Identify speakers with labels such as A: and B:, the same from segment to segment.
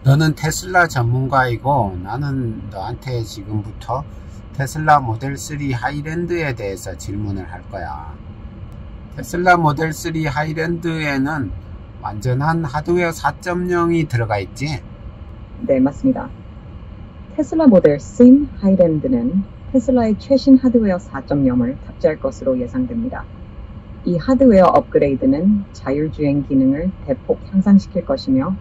A: 너는 테슬라 전문가이고 나는 너한테 지금부터 테슬라 모델 3 하이랜드에 대해서 질문을 할 거야. 테슬라 모델 3 하이랜드에는 완전한 하드웨어 4.0이 들어가 있지?
B: 네, 맞습니다. 테슬라 모델 3 하이랜드는 테슬라의 최신 하드웨어 4.0을 탑재할 것으로 예상됩니다. 이 하드웨어 업그레이드는 자율주행 기능을 대폭 향상시킬 것이며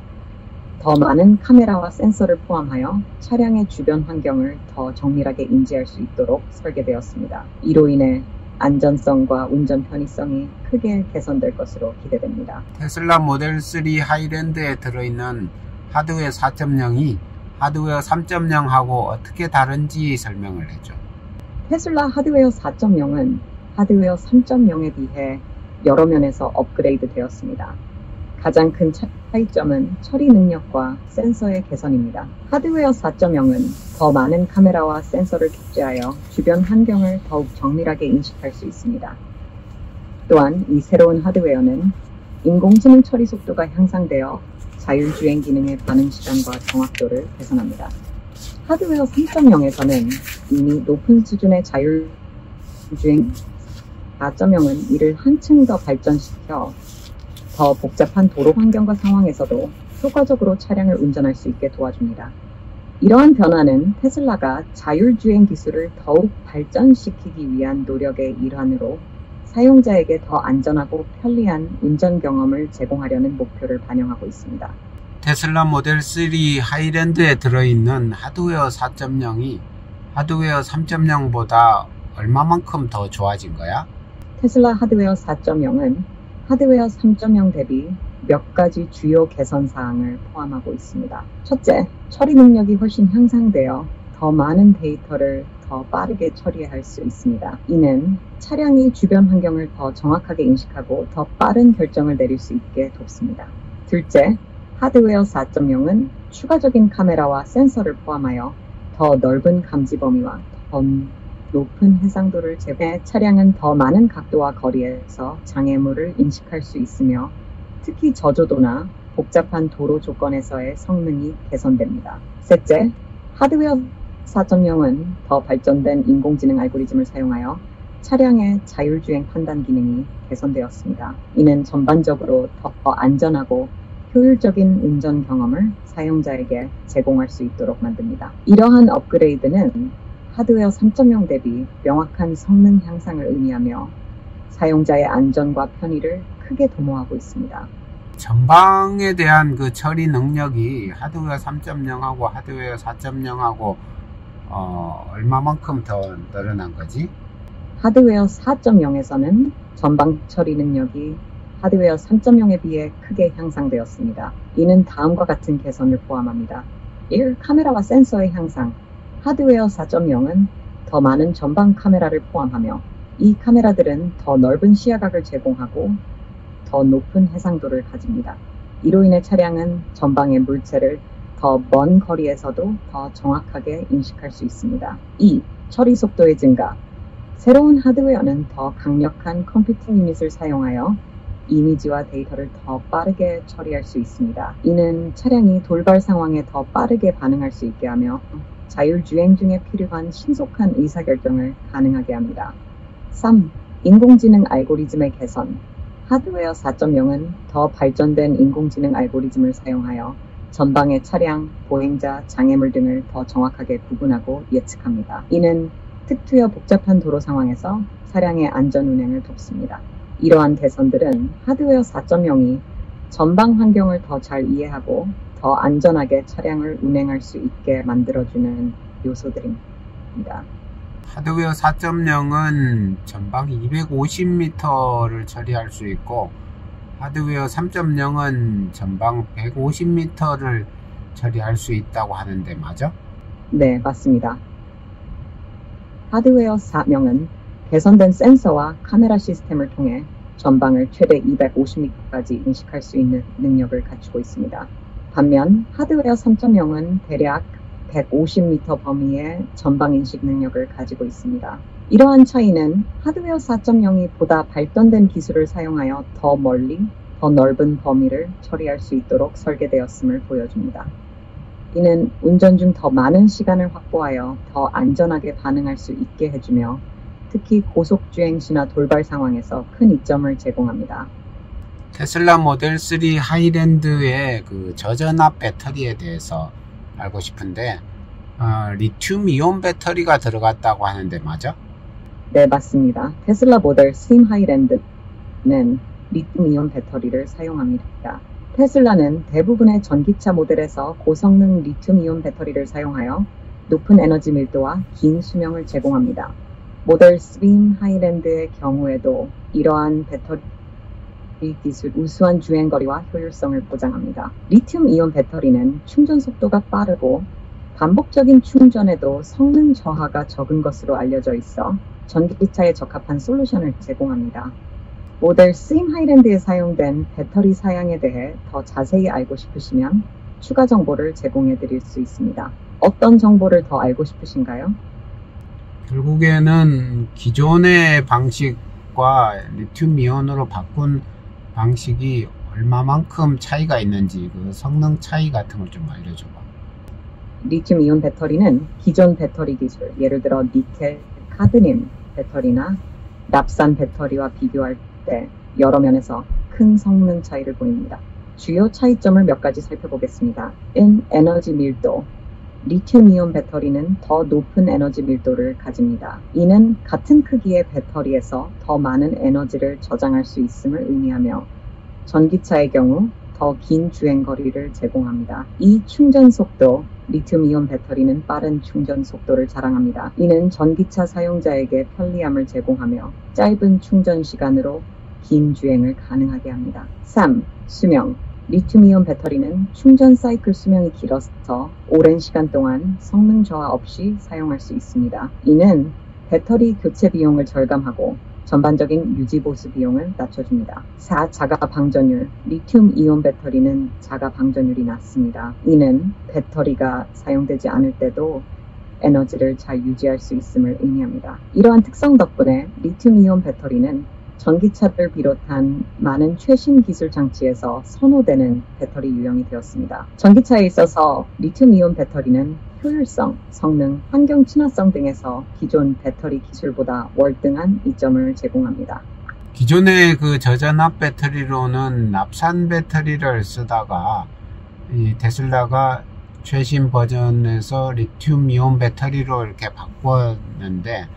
B: 더 많은 카메라와 센서를 포함하여 차량의 주변 환경을 더 정밀하게 인지할 수 있도록 설계되었습니다. 이로 인해 안전성과 운전 편의성이 크게 개선될 것으로 기대됩니다.
A: 테슬라 모델 3 하이랜드에 들어있는 하드웨어 4.0이 하드웨어 3.0하고 어떻게 다른지 설명을 해줘.
B: 테슬라 하드웨어 4.0은 하드웨어 3.0에 비해 여러 면에서 업그레이드 되었습니다. 가장 큰 차이점은 처리 능력과 센서의 개선입니다. 하드웨어 4.0은 더 많은 카메라와 센서를 탑재하여 주변 환경을 더욱 정밀하게 인식할 수 있습니다. 또한 이 새로운 하드웨어는 인공지능 처리 속도가 향상되어 자율주행 기능의 반응 시간과 정확도를 개선합니다. 하드웨어 3.0에서는 이미 높은 수준의 자율주행 4.0은 이를 한층 더 발전시켜 더 복잡한 도로 환경과 상황에서도 효과적으로 차량을 운전할 수 있게 도와줍니다. 이러한 변화는 테슬라가 자율주행 기술을 더욱 발전시키기 위한 노력의 일환으로 사용자에게 더 안전하고 편리한 운전 경험을 제공하려는 목표를 반영하고 있습니다.
A: 테슬라 모델 3 하이랜드에 들어있는 하드웨어 4.0이 하드웨어 3.0보다 얼마만큼 더 좋아진 거야?
B: 테슬라 하드웨어 4.0은 하드웨어 3.0 대비 몇 가지 주요 개선 사항을 포함하고 있습니다. 첫째, 처리 능력이 훨씬 향상되어 더 많은 데이터를 더 빠르게 처리할 수 있습니다. 이는 차량이 주변 환경을 더 정확하게 인식하고 더 빠른 결정을 내릴 수 있게 돕습니다. 둘째, 하드웨어 4.0은 추가적인 카메라와 센서를 포함하여 더 넓은 감지 범위와 더 높은 해상도를 제공해 차량은 더 많은 각도와 거리에서 장애물을 인식할 수 있으며 특히 저조도나 복잡한 도로 조건에서의 성능이 개선됩니다. 셋째, 하드웨어 4.0은 더 발전된 인공지능 알고리즘을 사용하여 차량의 자율주행 판단 기능이 개선되었습니다. 이는 전반적으로 더 안전하고 효율적인 운전 경험을 사용자에게 제공할 수 있도록 만듭니다. 이러한 업그레이드는 하드웨어 3.0 대비 명확한 성능 향상을 의미하며 사용자의 안전과 편의를 크게 도모하고 있습니다.
A: 전방에 대한 그 처리 능력이 하드웨어 3.0하고 하드웨어 4.0하고 얼마만큼 더 늘어난 거지?
B: 하드웨어 4.0에서는 전방 처리 능력이 하드웨어 3.0에 비해 크게 향상되었습니다. 이는 다음과 같은 개선을 포함합니다. 1. 카메라와 센서의 향상. 하드웨어 4.0은 더 많은 전방 카메라를 포함하며 이 카메라들은 더 넓은 시야각을 제공하고 더 높은 해상도를 가집니다. 이로 인해 차량은 전방의 물체를 더 먼 거리에서도 더 정확하게 인식할 수 있습니다. 2. 처리 속도의 증가. 새로운 하드웨어는 더 강력한 컴퓨팅 유닛을 사용하여 이미지와 데이터를 더 빠르게 처리할 수 있습니다. 이는 차량이 돌발 상황에 더 빠르게 반응할 수 있게 하며 자율주행 중에 필요한 신속한 의사결정을 가능하게 합니다. 3. 인공지능 알고리즘의 개선. 하드웨어 4.0은 더 발전된 인공지능 알고리즘을 사용하여 전방의 차량, 보행자, 장애물 등을 더 정확하게 구분하고 예측합니다. 이는 특수여 복잡한 도로 상황에서 차량의 안전 운행을 돕습니다. 이러한 개선들은 하드웨어 4.0이 전방 환경을 더 잘 이해하고 더 안전하게 차량을 운행할 수 있게 만들어주는 요소들입니다.
A: 하드웨어 4.0은 전방 250m를 처리할 수 있고 하드웨어 3.0은 전방 150m를 처리할 수 있다고 하는데 맞아?
B: 네, 맞습니다. 하드웨어 4.0은 개선된 센서와 카메라 시스템을 통해 전방을 최대 250m까지 인식할 수 있는 능력을 갖추고 있습니다. 반면 하드웨어 3.0은 대략 150m 범위의 전방 인식 능력을 가지고 있습니다. 이러한 차이는 하드웨어 4.0이 보다 발전된 기술을 사용하여 더 멀리, 더 넓은 범위를 처리할 수 있도록 설계되었음을 보여줍니다. 이는 운전 중 더 많은 시간을 확보하여 더 안전하게 반응할 수 있게 해주며 특히 고속주행 시나 돌발 상황에서 큰 이점을 제공합니다.
A: 테슬라 모델 3 하이랜드의 그 저전압 배터리에 대해서 알고 싶은데 리튬 이온 배터리가 들어갔다고 하는데 맞아?
B: 네, 맞습니다. 테슬라 모델 3 하이랜드는 리튬 이온 배터리를 사용합니다. 테슬라는 대부분의 전기차 모델에서 고성능 리튬 이온 배터리를 사용하여 높은 에너지 밀도와 긴 수명을 제공합니다. 모델 3 하이랜드의 경우에도 이러한 배터리 기술 우수한 주행거리와 효율성을 보장합니다. 리튬 이온 배터리는 충전 속도가 빠르고 반복적인 충전에도 성능 저하가 적은 것으로 알려져 있어 전기차에 적합한 솔루션을 제공합니다. 모델 3 하이랜드에 사용된 배터리 사양에 대해 더 자세히 알고 싶으시면 추가 정보를 제공해 드릴 수 있습니다. 어떤 정보를 더 알고 싶으신가요?
A: 결국에는 기존의 방식과 리튬 이온으로 바꾼 방식이 얼마만큼 차이가 있는지 그 성능 차이 같은 걸 좀 알려줘봐.
B: 리튬 이온 배터리는 기존 배터리 기술, 예를 들어 니켈, 카드뮴 배터리나 납산 배터리와 비교할 때 여러 면에서 큰 성능 차이를 보입니다. 주요 차이점을 몇 가지 살펴보겠습니다. 1. 에너지 밀도. 리튬 이온 배터리는 더 높은 에너지 밀도를 가집니다. 이는 같은 크기의 배터리에서 더 많은 에너지를 저장할 수 있음을 의미하며 전기차의 경우 더 긴 주행거리를 제공합니다. 2. 충전 속도. 리튬 이온 배터리는 빠른 충전 속도를 자랑합니다. 이는 전기차 사용자에게 편리함을 제공하며 짧은 충전 시간으로 긴 주행을 가능하게 합니다. 3. 수명. 리튬 이온 배터리는 충전 사이클 수명이 길어서 오랜 시간 동안 성능 저하 없이 사용할 수 있습니다. 이는 배터리 교체 비용을 절감하고 전반적인 유지 보수 비용을 낮춰줍니다. 4. 자가 방전율. 리튬 이온 배터리는 자가 방전율이 낮습니다. 이는 배터리가 사용되지 않을 때도 에너지를 잘 유지할 수 있음을 의미합니다. 이러한 특성 덕분에 리튬 이온 배터리는 전기차를 비롯한 많은 최신 기술 장치에서 선호되는 배터리 유형이 되었습니다. 전기차에 있어서 리튬 이온 배터리는 효율성, 성능, 환경 친화성 등에서 기존 배터리 기술보다 월등한 이점을 제공합니다.
A: 기존의 그 저전압 배터리로는 납산 배터리를 쓰다가 이 테슬라가 최신 버전에서 리튬 이온 배터리로 이렇게 바꿨는데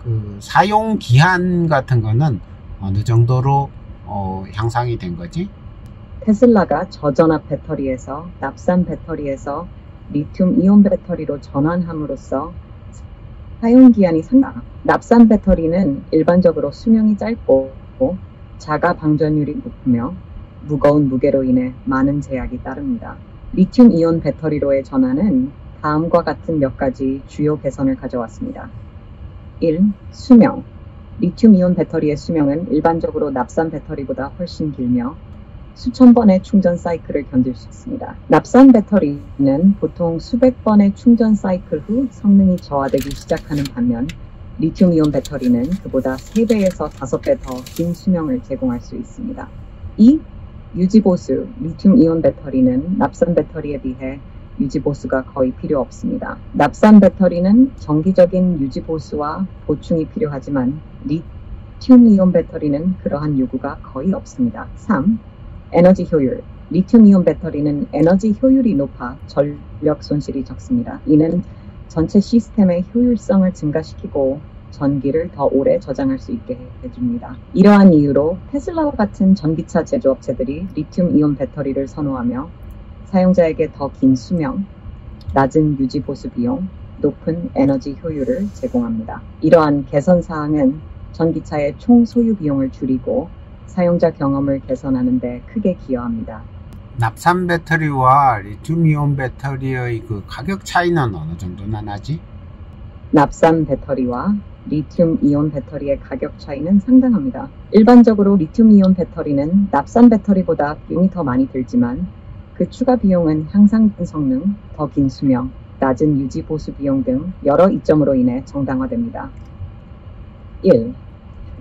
A: 그 사용 기한 같은 거는 어느 정도로 향상이 된 거지?
B: 테슬라가 저전압 배터리에서 납산 배터리에서 리튬 이온 배터리로 전환함으로써 사용 기한이 상당. 납산 배터리는 일반적으로 수명이 짧고 자가 방전율이 높으며 무거운 무게로 인해 많은 제약이 따릅니다. 리튬 이온 배터리로의 전환은 다음과 같은 몇 가지 주요 개선을 가져왔습니다. 1. 수명. 리튬 이온 배터리의 수명은 일반적으로 납산 배터리보다 훨씬 길며 수천 번의 충전 사이클을 견딜 수 있습니다. 납산 배터리는 보통 수백 번의 충전 사이클 후 성능이 저하되기 시작하는 반면 리튬 이온 배터리는 그보다 3배에서 5배 더 긴 수명을 제공할 수 있습니다. 2. 유지보수. 리튬 이온 배터리는 납산 배터리에 비해 유지보수가 거의 필요 없습니다. 납산 배터리는 정기적인 유지보수와 보충이 필요하지만 리튬 이온 배터리는 그러한 요구가 거의 없습니다. 3. 에너지 효율. 리튬 이온 배터리는 에너지 효율이 높아 전력 손실이 적습니다. 이는 전체 시스템의 효율성을 증가시키고 전기를 더 오래 저장할 수 있게 해줍니다. 이러한 이유로 테슬라와 같은 전기차 제조업체들이 리튬 이온 배터리를 선호하며 사용자에게 더 긴 수명, 낮은 유지 보수 비용, 높은 에너지 효율을 제공합니다. 이러한 개선 사항은 전기차의 총 소유 비용을 줄이고 사용자 경험을 개선하는 데 크게 기여합니다.
A: 납산 배터리와 리튬 이온 배터리의 그 가격 차이는 어느 정도나 나지?
B: 납산 배터리와 리튬 이온 배터리의 가격 차이는 상당합니다. 일반적으로 리튬 이온 배터리는 납산 배터리보다 비용이 더 많이 들지만 그 추가 비용은 향상된 성능, 더 긴 수명, 낮은 유지 보수 비용 등 여러 이점으로 인해 정당화됩니다. 1.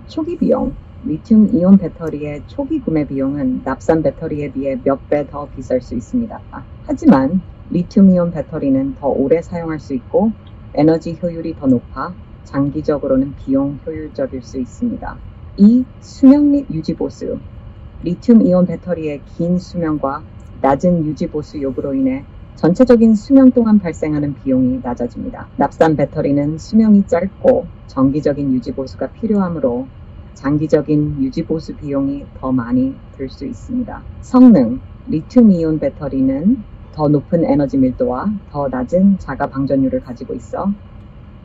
B: 초기 비용. 리튬 이온 배터리의 초기 구매 비용은 납산 배터리에 비해 몇 배 더 비쌀 수 있습니다. 하지만 리튬이온 배터리는 더 오래 사용할 수 있고 에너지 효율이 더 높아 장기적으로는 비용 효율적일 수 있습니다. 2. 수명 및 유지 보수. 리튬이온 배터리의 긴 수명과 낮은 유지 보수 요구로 인해 전체적인 수명 동안 발생하는 비용이 낮아집니다. 납산 배터리는 수명이 짧고 정기적인 유지 보수가 필요하므로 장기적인 유지 보수 비용이 더 많이 들 수 있습니다. 성능. 리튬이온 배터리는 더 높은 에너지 밀도와 더 낮은 자가 방전율을 가지고 있어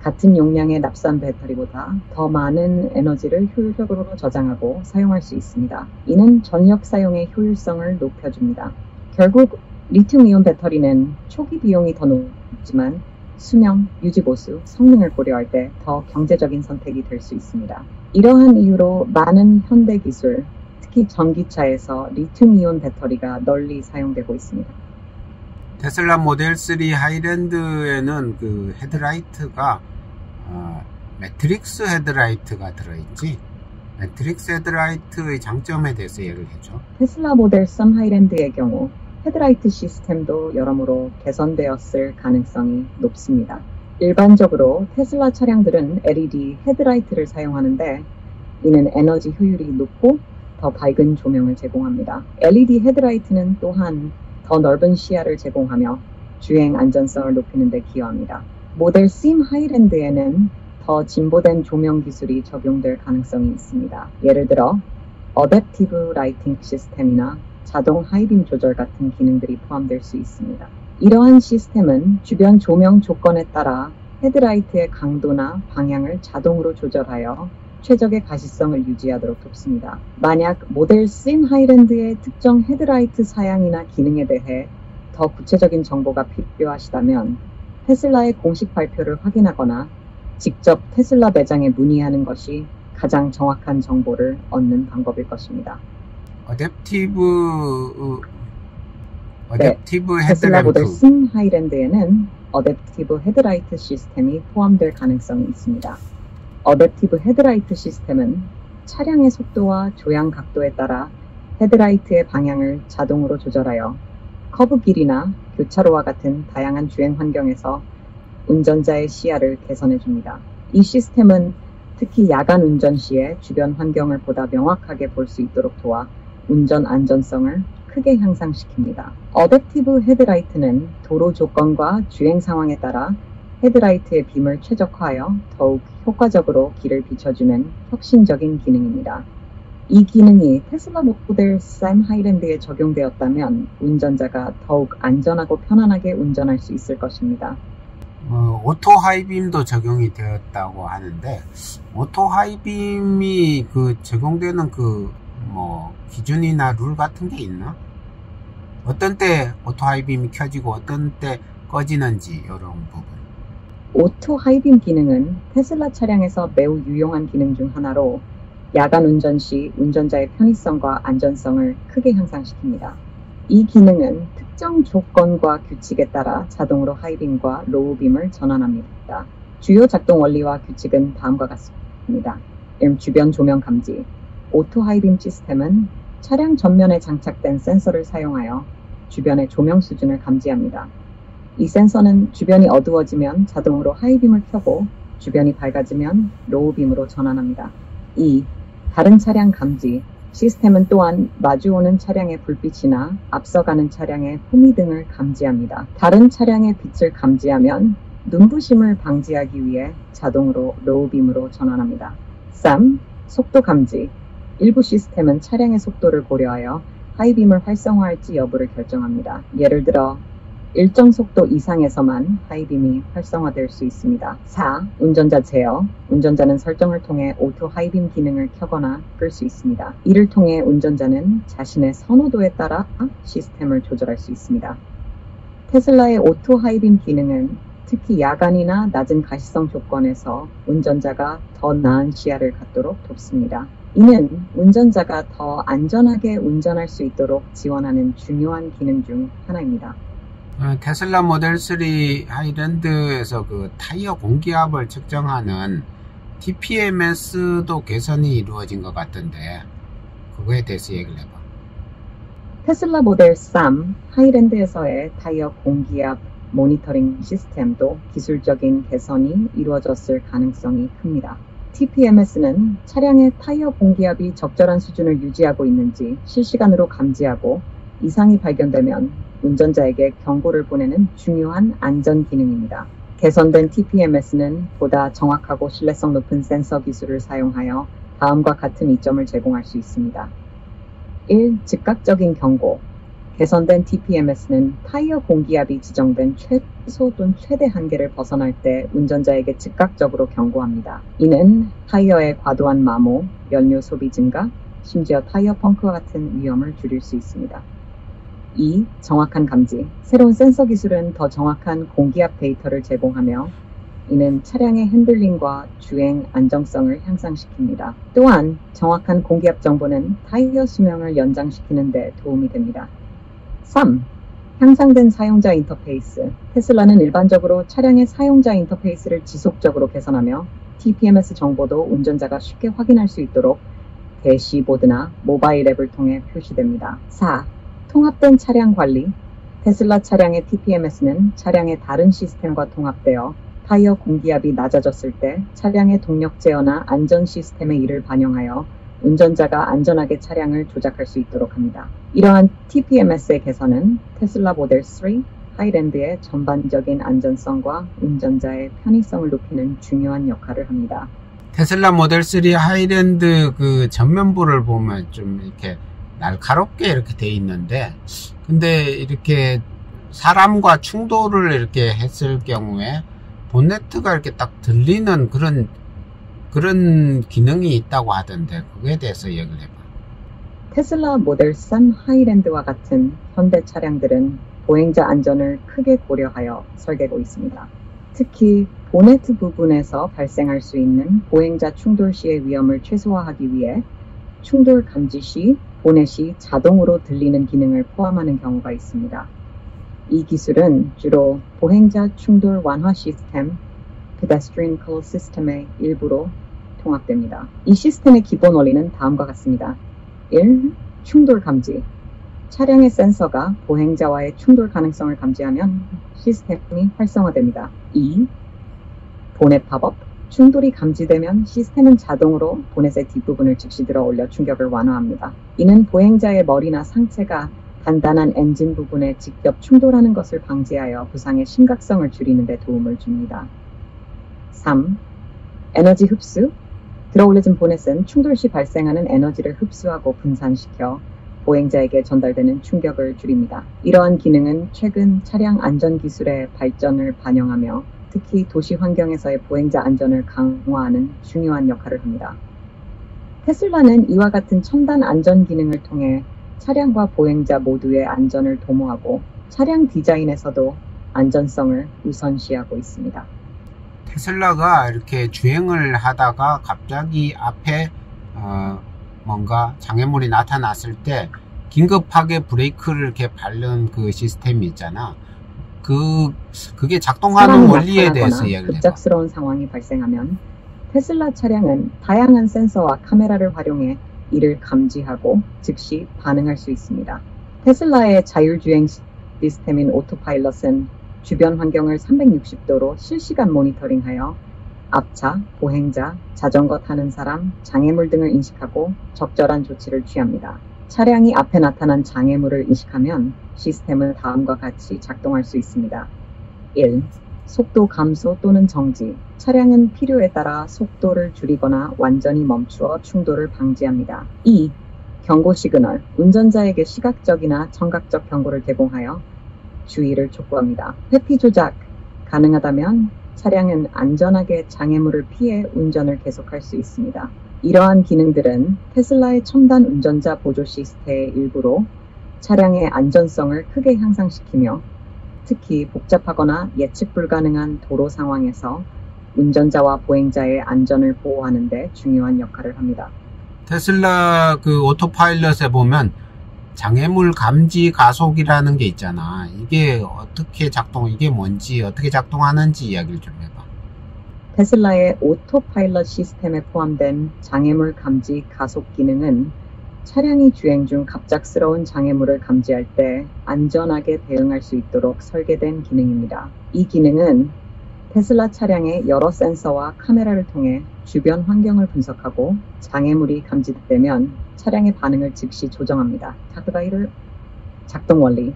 B: 같은 용량의 납산 배터리보다 더 많은 에너지를 효율적으로 저장하고 사용할 수 있습니다. 이는 전력 사용의 효율성을 높여줍니다. 결국 리튬이온 배터리는 초기 비용이 더 높지만 수명, 유지 보수, 성능을 고려할 때 더 경제적인 선택이 될 수 있습니다. 이러한 이유로 많은 현대 기술, 특히 전기차에서 리튬이온 배터리가 널리 사용되고 있습니다.
A: 테슬라 모델 3 하이랜드에는 그 헤드라이트가 매트릭스 헤드라이트가 들어있지. 매트릭스 헤드라이트의 장점에 대해서 얘기를 해줘.
B: 테슬라 모델 3 하이랜드의 경우 헤드라이트 시스템도 여러모로 개선되었을 가능성이 높습니다. 일반적으로 테슬라 차량들은 LED 헤드라이트를 사용하는데 이는 에너지 효율이 높고 더 밝은 조명을 제공합니다. LED 헤드라이트는 또한 더 넓은 시야를 제공하며 주행 안전성을 높이는 데 기여합니다. 모델 3 하이랜드에는 더 진보된 조명 기술이 적용될 가능성이 있습니다. 예를 들어 어댑티브 라이팅 시스템이나 자동 하이빔 조절 같은 기능들이 포함될 수 있습니다. 이러한 시스템은 주변 조명 조건에 따라 헤드라이트의 강도나 방향을 자동으로 조절하여 최적의 가시성을 유지하도록 돕습니다. 만약 모델 3 하이랜드의 특정 헤드라이트 사양이나 기능에 대해 더 구체적인 정보가 필요하시다면 테슬라의 공식 발표를 확인하거나 직접 테슬라 매장에 문의하는 것이 가장 정확한 정보를 얻는 방법일 것입니다.
A: 어댑티브
B: 테슬라 모델
A: 헤드램프.
B: 3 하이랜드에는 어댑티브 헤드라이트 시스템이 포함될 가능성이 있습니다. 어댑티브 헤드라이트 시스템은 차량의 속도와 조향 각도에 따라 헤드라이트의 방향을 자동으로 조절하여 커브 길이나 교차로와 같은 다양한 주행 환경에서 운전자의 시야를 개선해 줍니다. 이 시스템은 특히 야간 운전 시에 주변 환경을 보다 명확하게 볼 수 있도록 도와 운전 안전성을 크게 향상시킵니다. 어댑티브 헤드라이트는 도로 조건과 주행 상황에 따라 헤드라이트의 빔을 최적화하여 더욱 효과적으로 길을 비춰주는 혁신적인 기능입니다. 이 기능이 테슬라 모델 3 하이랜드에 적용되었다면 운전자가 더욱 안전하고 편안하게 운전할 수 있을 것입니다.
A: 오토 하이빔도 적용이 되었다고 하는데 오토 하이빔이 적용되는 기준이나 룰 같은 게 있나? 어떤 때 오토 하이빔이 켜지고 어떤 때 꺼지는지 이런 부분.
B: 오토 하이빔 기능은 테슬라 차량에서 매우 유용한 기능 중 하나로 야간 운전 시 운전자의 편의성과 안전성을 크게 향상시킵니다. 이 기능은 특정 조건과 규칙에 따라 자동으로 하이빔과 로우빔을 전환합니다. 주요 작동 원리와 규칙은 다음과 같습니다. 주변 조명 감지. 오토 하이빔 시스템은 차량 전면에 장착된 센서를 사용하여 주변의 조명 수준을 감지합니다. 이 센서는 주변이 어두워지면 자동으로 하이빔을 켜고 주변이 밝아지면 로우빔으로 전환합니다. 2. 다른 차량 감지. 시스템은 또한 마주오는 차량의 불빛이나 앞서가는 차량의 호미등을 감지합니다. 다른 차량의 빛을 감지하면 눈부심을 방지하기 위해 자동으로 로우빔으로 전환합니다. 3. 속도 감지. 일부 시스템은 차량의 속도를 고려하여 하이빔을 활성화할지 여부를 결정합니다. 예를 들어 일정 속도 이상에서만 하이빔이 활성화될 수 있습니다. 4. 운전자 제어. 운전자는 설정을 통해 오토 하이빔 기능을 켜거나 끌 수 있습니다. 이를 통해 운전자는 자신의 선호도에 따라 시스템을 조절할 수 있습니다. 테슬라의 오토 하이빔 기능은 특히 야간이나 낮은 가시성 조건에서 운전자가 더 나은 시야를 갖도록 돕습니다. 이는 운전자가 더 안전하게 운전할 수 있도록 지원하는 중요한 기능 중 하나입니다.
A: 테슬라 모델 3 하이랜드에서 타이어 공기압을 측정하는 TPMS도 개선이 이루어진 것 같던데 그거에 대해서 얘기를 해봐.
B: 테슬라 모델 3 하이랜드에서의 타이어 공기압 모니터링 시스템도 기술적인 개선이 이루어졌을 가능성이 큽니다. TPMS는 차량의 타이어 공기압이 적절한 수준을 유지하고 있는지 실시간으로 감지하고 이상이 발견되면 운전자에게 경고를 보내는 중요한 안전 기능입니다. 개선된 TPMS는 보다 정확하고 신뢰성 높은 센서 기술을 사용하여 다음과 같은 이점을 제공할 수 있습니다. 1. 즉각적인 경고. 개선된 TPMS는 타이어 공기압이 지정된 최소 또는 최대 한계를 벗어날 때 운전자에게 즉각적으로 경고합니다. 이는 타이어의 과도한 마모, 연료 소비 증가, 심지어 타이어 펑크와 같은 위험을 줄일 수 있습니다. 2. 정확한 감지. 새로운 센서 기술은 더 정확한 공기압 데이터를 제공하며 이는 차량의 핸들링과 주행 안정성을 향상시킵니다. 또한 정확한 공기압 정보는 타이어 수명을 연장시키는 데 도움이 됩니다. 3. 향상된 사용자 인터페이스. 테슬라는 일반적으로 차량의 사용자 인터페이스를 지속적으로 개선하며 TPMS 정보도 운전자가 쉽게 확인할 수 있도록 대시보드나 모바일 앱을 통해 표시됩니다. 4. 통합된 차량 관리. 테슬라 차량의 TPMS는 차량의 다른 시스템과 통합되어 타이어 공기압이 낮아졌을 때 차량의 동력 제어나 안전 시스템의 이를 반영하여 운전자가 안전하게 차량을 조작할 수 있도록 합니다. 이러한 TPMS의 개선은 테슬라 모델 3 하이랜드의 전반적인 안전성과 운전자의 편의성을 높이는 중요한 역할을 합니다.
A: 테슬라 모델 3 하이랜드 그 전면부를 보면 좀 이렇게 날카롭게 이렇게 돼 있는데, 근데 이렇게 사람과 충돌을 이렇게 했을 경우에 본네트가 이렇게 딱 들리는 그런 기능이 있다고 하던데, 그거에 대해서 얘기를 해봐.
B: 테슬라 모델 3 하이랜드와 같은 현대 차량들은 보행자 안전을 크게 고려하여 설계되고 있습니다. 특히 보네트 부분에서 발생할 수 있는 보행자 충돌 시의 위험을 최소화하기 위해 충돌 감지 시 보넷이 자동으로 들리는 기능을 포함하는 경우가 있습니다. 이 기술은 주로 보행자 충돌 완화 시스템, Pedestrian Call System의 일부로 통합됩니다. 이 시스템의 기본 원리는 다음과 같습니다. 1. 충돌 감지. 차량의 센서가 보행자와의 충돌 가능성을 감지하면 시스템이 활성화됩니다. 2. 보넷 팝업. 충돌이 감지되면 시스템은 자동으로 보넷의 뒷부분을 즉시 들어 올려 충격을 완화합니다. 이는 보행자의 머리나 상체가 단단한 엔진 부분에 직접 충돌하는 것을 방지하여 부상의 심각성을 줄이는 데 도움을 줍니다. 3. 에너지 흡수. 들어 올려진 보넷은 충돌 시 발생하는 에너지를 흡수하고 분산시켜 보행자에게 전달되는 충격을 줄입니다. 이러한 기능은 최근 차량 안전 기술의 발전을 반영하며 특히 도시 환경에서의 보행자 안전을 강화하는 중요한 역할을 합니다. 테슬라는 이와 같은 첨단 안전 기능을 통해 차량과 보행자 모두의 안전을 도모하고 차량 디자인에서도 안전성을 우선시하고 있습니다.
A: 테슬라가 이렇게 주행을 하다가 갑자기 앞에 뭔가 장애물이 나타났을 때 긴급하게 브레이크를 이렇게 밟는 그 시스템이 있잖아. 그게 작동하는 원리에 대해서 이야기를 해봐.
B: 급작스러운 상황이 발생하면 테슬라 차량은 다양한 센서와 카메라를 활용해 이를 감지하고 즉시 반응할 수 있습니다. 테슬라의 자율주행 시스템인 오토파일럿은 주변 환경을 360도로 실시간 모니터링하여 앞차, 보행자, 자전거 타는 사람, 장애물 등을 인식하고 적절한 조치를 취합니다. 차량이 앞에 나타난 장애물을 인식하면 시스템은 다음과 같이 작동할 수 있습니다. 1. 속도 감소 또는 정지. 차량은 필요에 따라 속도를 줄이거나 완전히 멈추어 충돌을 방지합니다. 2. 경고 시그널. 운전자에게 시각적이나 청각적 경고를 제공하여 주의를 촉구합니다. 회피 조작. 가능하다면 차량은 안전하게 장애물을 피해 운전을 계속할 수 있습니다. 이러한 기능들은 테슬라의 첨단 운전자 보조 시스템의 일부로 차량의 안전성을 크게 향상시키며 특히 복잡하거나 예측 불가능한 도로 상황에서 운전자와 보행자의 안전을 보호하는 데 중요한 역할을 합니다.
A: 테슬라 그 오토파일럿에 보면 장애물 감지 가속이라는 게 있잖아. 이게 이게 뭔지, 어떻게 작동하는지 이야기를 좀 해봐.
B: 테슬라의 오토파일럿 시스템에 포함된 장애물 감지 가속 기능은 차량이 주행 중 갑작스러운 장애물을 감지할 때 안전하게 대응할 수 있도록 설계된 기능입니다. 이 기능은 테슬라 차량의 여러 센서와 카메라를 통해 주변 환경을 분석하고 장애물이 감지되면 차량의 반응을 즉시 조정합니다. 작동 원리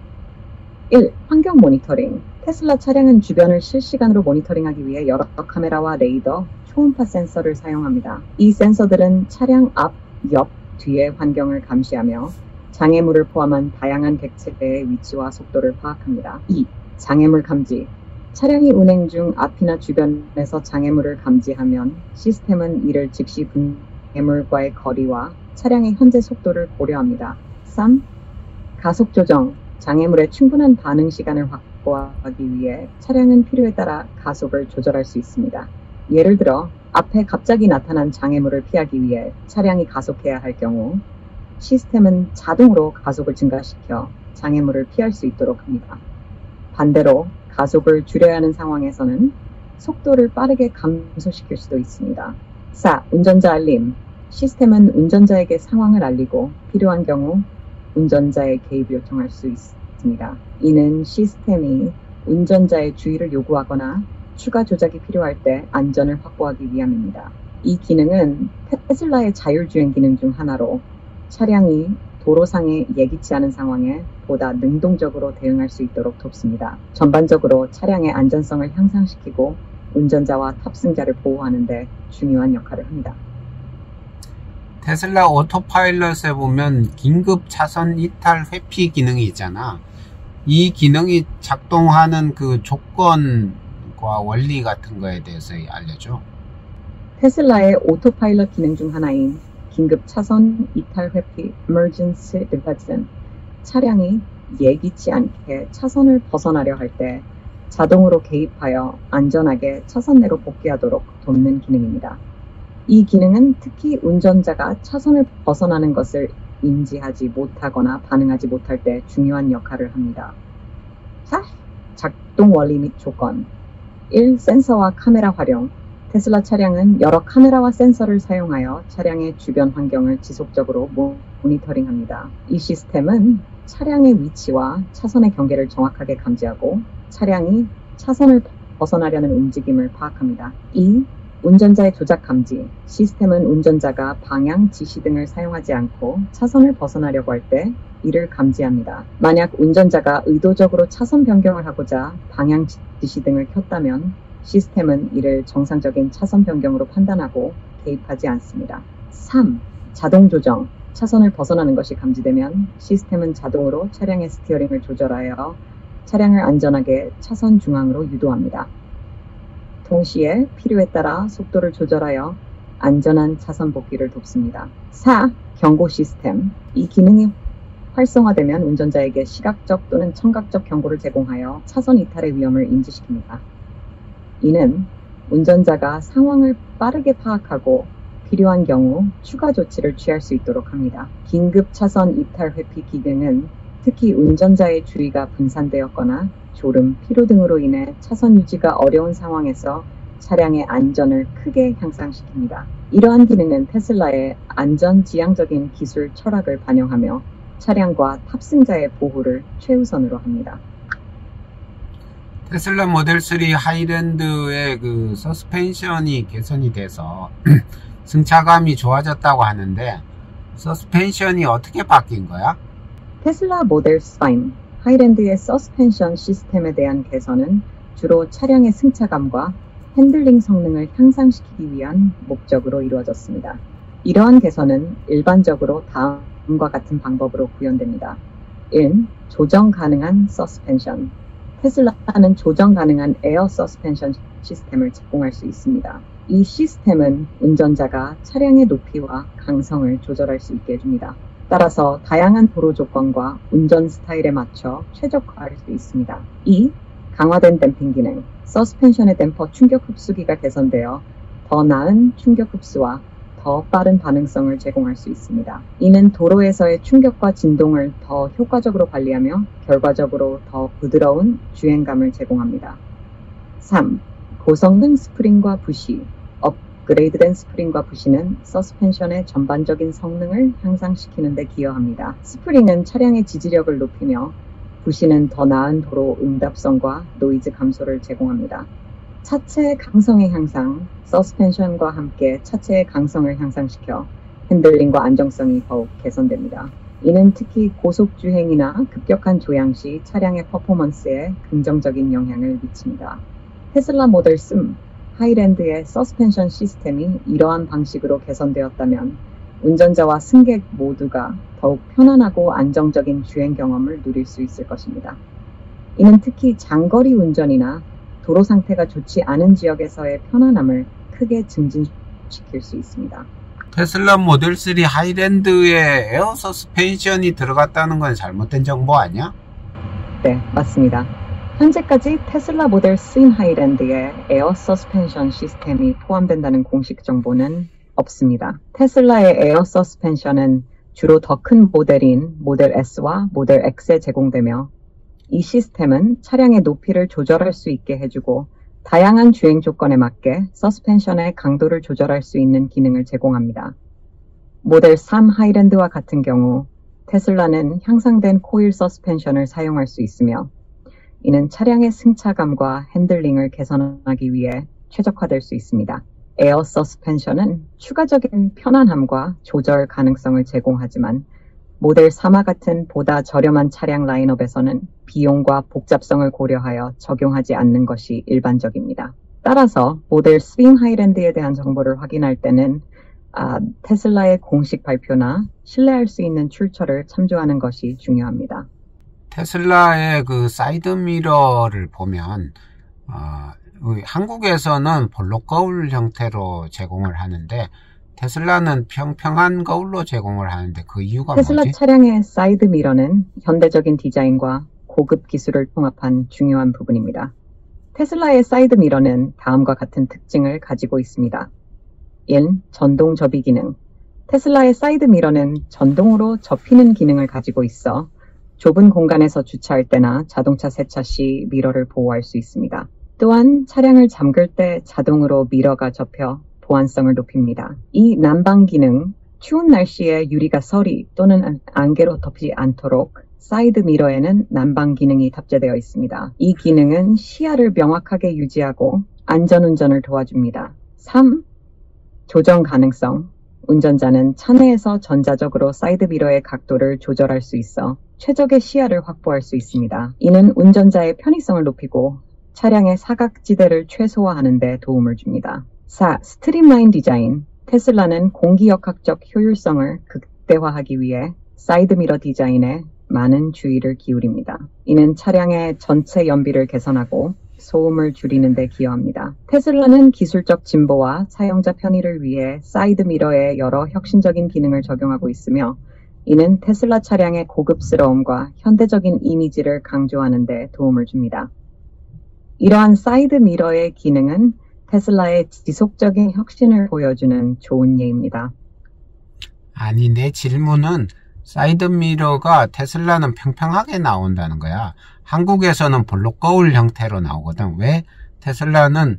B: 1. 환경 모니터링. 테슬라 차량은 주변을 실시간으로 모니터링하기 위해 여러 카메라와 레이더, 초음파 센서를 사용합니다. 이 센서들은 차량 앞, 옆, 뒤의 환경을 감시하며 장애물을 포함한 다양한 객체의 위치와 속도를 파악합니다. 2. 장애물 감지. 차량이 운행 중 앞이나 주변에서 장애물을 감지하면 시스템은 이를 즉시 장애물과의 거리와 차량의 현재 속도를 고려합니다. 3. 가속 조정. 장애물의 충분한 반응 시간을 확보하기 위해 차량은 필요에 따라 가속을 조절할 수 있습니다. 예를 들어 앞에 갑자기 나타난 장애물을 피하기 위해 차량이 가속해야 할 경우 시스템은 자동으로 가속을 증가시켜 장애물을 피할 수 있도록 합니다. 반대로 가속을 줄여야 하는 상황에서는 속도를 빠르게 감소시킬 수도 있습니다. 4. 운전자 알림. 시스템은 운전자에게 상황을 알리고 필요한 경우 운전자의 개입을 요청할 수 있습니다. 이는 시스템이 운전자의 주의를 요구하거나 추가 조작이 필요할 때 안전을 확보하기 위함입니다. 이 기능은 테슬라의 자율주행 기능 중 하나로 차량이 도로상의 예기치 않은 상황에 보다 능동적으로 대응할 수 있도록 돕습니다. 전반적으로 차량의 안전성을 향상시키고 운전자와 탑승자를 보호하는 데 중요한 역할을 합니다.
A: 테슬라 오토파일럿에 보면 긴급 차선 이탈 회피 기능이 있잖아. 이 기능이 작동하는 그 조건과 원리 같은 거에 대해서 알려줘.
B: 테슬라의 오토파일럿 기능 중 하나인 긴급 차선 이탈 회피 (Emergency Diversion). 차량이 예기치 않게 차선을 벗어나려 할 때 자동으로 개입하여 안전하게 차선 내로 복귀하도록 돕는 기능입니다. 이 기능은 특히 운전자가 차선을 벗어나는 것을 인지하지 못하거나 반응하지 못할 때 중요한 역할을 합니다. 4. 작동 원리 및 조건. 1. 센서와 카메라 활용. 테슬라 차량은 여러 카메라와 센서를 사용하여 차량의 주변 환경을 지속적으로 모니터링합니다. 이 시스템은 차량의 위치와 차선의 경계를 정확하게 감지하고 차량이 차선을 벗어나려는 움직임을 파악합니다. 2. 운전자의 조작 감지. 시스템은 운전자가 방향 지시 등을 사용하지 않고 차선을 벗어나려고 할 때 이를 감지합니다. 만약 운전자가 의도적으로 차선 변경을 하고자 방향 지시 등을 켰다면 시스템은 이를 정상적인 차선 변경으로 판단하고 개입하지 않습니다. 3. 자동 조정. 차선을 벗어나는 것이 감지되면 시스템은 자동으로 차량의 스티어링을 조절하여 차량을 안전하게 차선 중앙으로 유도합니다. 동시에 필요에 따라 속도를 조절하여 안전한 차선 복귀를 돕습니다. 4. 경고 시스템. 이 기능이 활성화되면 운전자에게 시각적 또는 청각적 경고를 제공하여 차선 이탈의 위험을 인지시킵니다. 이는 운전자가 상황을 빠르게 파악하고 필요한 경우 추가 조치를 취할 수 있도록 합니다. 긴급 차선 이탈 회피 기능은 특히 운전자의 주의가 분산되었거나 졸음, 피로 등으로 인해 차선 유지가 어려운 상황에서 차량의 안전을 크게 향상시킵니다. 이러한 기능은 테슬라의 안전지향적인 기술 철학을 반영하며 차량과 탑승자의 보호를 최우선으로 합니다.
A: 테슬라 모델 3 하이랜드의 그 서스펜션이 개선이 돼서 승차감이 좋아졌다고 하는데 서스펜션이 어떻게 바뀐 거야?
B: 테슬라 모델 3 하이랜드의 서스펜션 시스템에 대한 개선은 주로 차량의 승차감과 핸들링 성능을 향상시키기 위한 목적으로 이루어졌습니다. 이러한 개선은 일반적으로 다음과 같은 방법으로 구현됩니다. 1. 조정 가능한 서스펜션. 테슬라는 조정 가능한 에어 서스펜션 시스템을 제공할 수 있습니다. 이 시스템은 운전자가 차량의 높이와 강성을 조절할 수 있게 해줍니다. 따라서 다양한 도로 조건과 운전 스타일에 맞춰 최적화할 수 있습니다. 2. 강화된 댐핑 기능. 서스펜션의 댐퍼 충격 흡수기가 개선되어 더 나은 충격 흡수와 더 빠른 반응성을 제공할 수 있습니다. 이는 도로에서의 충격과 진동을 더 효과적으로 관리하며 결과적으로 더 부드러운 주행감을 제공합니다. 3. 고성능 스프링과 부시. 업그레이드된 스프링과 부시는 서스펜션의 전반적인 성능을 향상시키는 데 기여합니다. 스프링은 차량의 지지력을 높이며 부시는 더 나은 도로 응답성과 노이즈 감소를 제공합니다. 차체의 강성의 향상, 서스펜션과 함께 차체의 강성을 향상시켜 핸들링과 안정성이 더욱 개선됩니다. 이는 특히 고속주행이나 급격한 조향 시 차량의 퍼포먼스에 긍정적인 영향을 미칩니다. 테슬라 모델 3 하이랜드의 서스펜션 시스템이 이러한 방식으로 개선되었다면 운전자와 승객 모두가 더욱 편안하고 안정적인 주행 경험을 누릴 수 있을 것입니다. 이는 특히 장거리 운전이나 도로 상태가 좋지 않은 지역에서의 편안함을 크게 증진시킬 수 있습니다.
A: 테슬라 모델 3 하이랜드에 에어 서스펜션이 들어갔다는 건 잘못된 정보 아니야?
B: 네, 맞습니다. 현재까지 테슬라 모델 3 하이랜드에 에어 서스펜션 시스템이 포함된다는 공식 정보는 없습니다. 테슬라의 에어 서스펜션은 주로 더 큰 모델인 모델 S와 모델 X에 제공되며 이 시스템은 차량의 높이를 조절할 수 있게 해주고 다양한 주행 조건에 맞게 서스펜션의 강도를 조절할 수 있는 기능을 제공합니다. 모델 3 하이랜드와 같은 경우 테슬라는 향상된 코일 서스펜션을 사용할 수 있으며 이는 차량의 승차감과 핸들링을 개선하기 위해 최적화될 수 있습니다. 에어 서스펜션은 추가적인 편안함과 조절 가능성을 제공하지만 모델 3와 같은 보다 저렴한 차량 라인업에서는 비용과 복잡성을 고려하여 적용하지 않는 것이 일반적입니다. 따라서 모델 3 하이랜드에 대한 정보를 확인할 때는 테슬라의 공식 발표나 신뢰할 수 있는 출처를 참조하는 것이 중요합니다.
A: 테슬라의 그 사이드미러를 보면 한국에서는 볼록 거울 형태로 제공을 하는데 테슬라는 평평한 거울로 제공을 하는데 그 이유가
B: 테슬라
A: 뭐지?
B: 차량의 사이드미러는 현대적인 디자인과 고급 기술을 통합한 중요한 부분입니다. 테슬라의 사이드미러는 다음과 같은 특징을 가지고 있습니다. 1. 전동 접이 기능. 테슬라의 사이드미러는 전동으로 접히는 기능을 가지고 있어 좁은 공간에서 주차할 때나 자동차 세차 시 미러를 보호할 수 있습니다. 또한 차량을 잠글 때 자동으로 미러가 접혀 보안성을 높입니다. 이 난방 기능, 추운 날씨에 유리가 서리 또는 안개로 덮이지 않도록 사이드 미러에는 난방 기능이 탑재되어 있습니다. 이 기능은 시야를 명확하게 유지하고 안전운전을 도와줍니다. 3. 조정 가능성. 운전자는 차내에서 전자적으로 사이드 미러의 각도를 조절할 수 있어 최적의 시야를 확보할 수 있습니다. 이는 운전자의 편의성을 높이고 차량의 사각지대를 최소화하는 데 도움을 줍니다. 4. 스트림라인 디자인. 테슬라는 공기역학적 효율성을 극대화하기 위해 사이드미러 디자인에 많은 주의를 기울입니다. 이는 차량의 전체 연비를 개선하고 소음을 줄이는 데 기여합니다. 테슬라는 기술적 진보와 사용자 편의를 위해 사이드미러에 여러 혁신적인 기능을 적용하고 있으며 이는 테슬라 차량의 고급스러움과 현대적인 이미지를 강조하는 데 도움을 줍니다. 이러한 사이드미러의 기능은 테슬라의 지속적인 혁신을 보여주는 좋은 예입니다.
A: 아니, 내 질문은 사이드미러가 테슬라는 평평하게 나온다는 거야. 한국에서는 볼록 거울 형태로 나오거든. 왜 테슬라는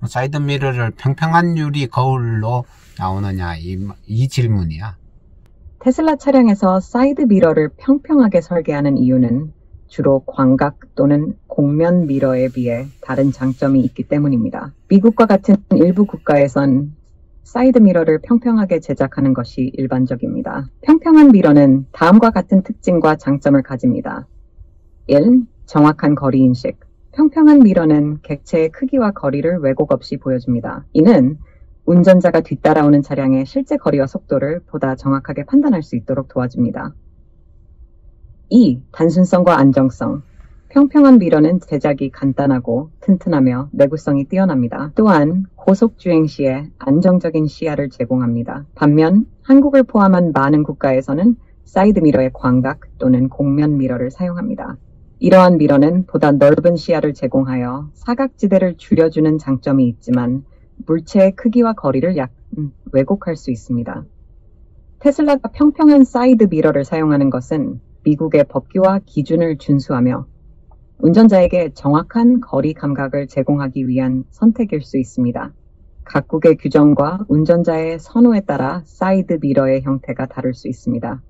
A: 사이드미러를 평평한 유리 거울로 나오느냐, 이 질문이야.
B: 테슬라 차량에서 사이드미러를 평평하게 설계하는 이유는 주로 광각 또는 곡면 미러에 비해 다른 장점이 있기 때문입니다. 미국과 같은 일부 국가에선 사이드 미러를 평평하게 제작하는 것이 일반적입니다. 평평한 미러는 다음과 같은 특징과 장점을 가집니다. 1. 정확한 거리 인식. 평평한 미러는 객체의 크기와 거리를 왜곡 없이 보여줍니다. 이는 운전자가 뒤따라오는 차량의 실제 거리와 속도를 보다 정확하게 판단할 수 있도록 도와줍니다. 2. 단순성과 안정성. 평평한 미러는 제작이 간단하고 튼튼하며 내구성이 뛰어납니다. 또한 고속주행 시에 안정적인 시야를 제공합니다. 반면 한국을 포함한 많은 국가에서는 사이드 미러의 광각 또는 곡면 미러를 사용합니다. 이러한 미러는 보다 넓은 시야를 제공하여 사각지대를 줄여주는 장점이 있지만 물체의 크기와 거리를 왜곡할 수 있습니다. 테슬라가 평평한 사이드 미러를 사용하는 것은 미국의 법규와 기준을 준수하며 운전자에게 정확한 거리 감각을 제공하기 위한 선택일 수 있습니다. 각국의 규정과 운전자의 선호에 따라 사이드 미러의 형태가 다를 수 있습니다.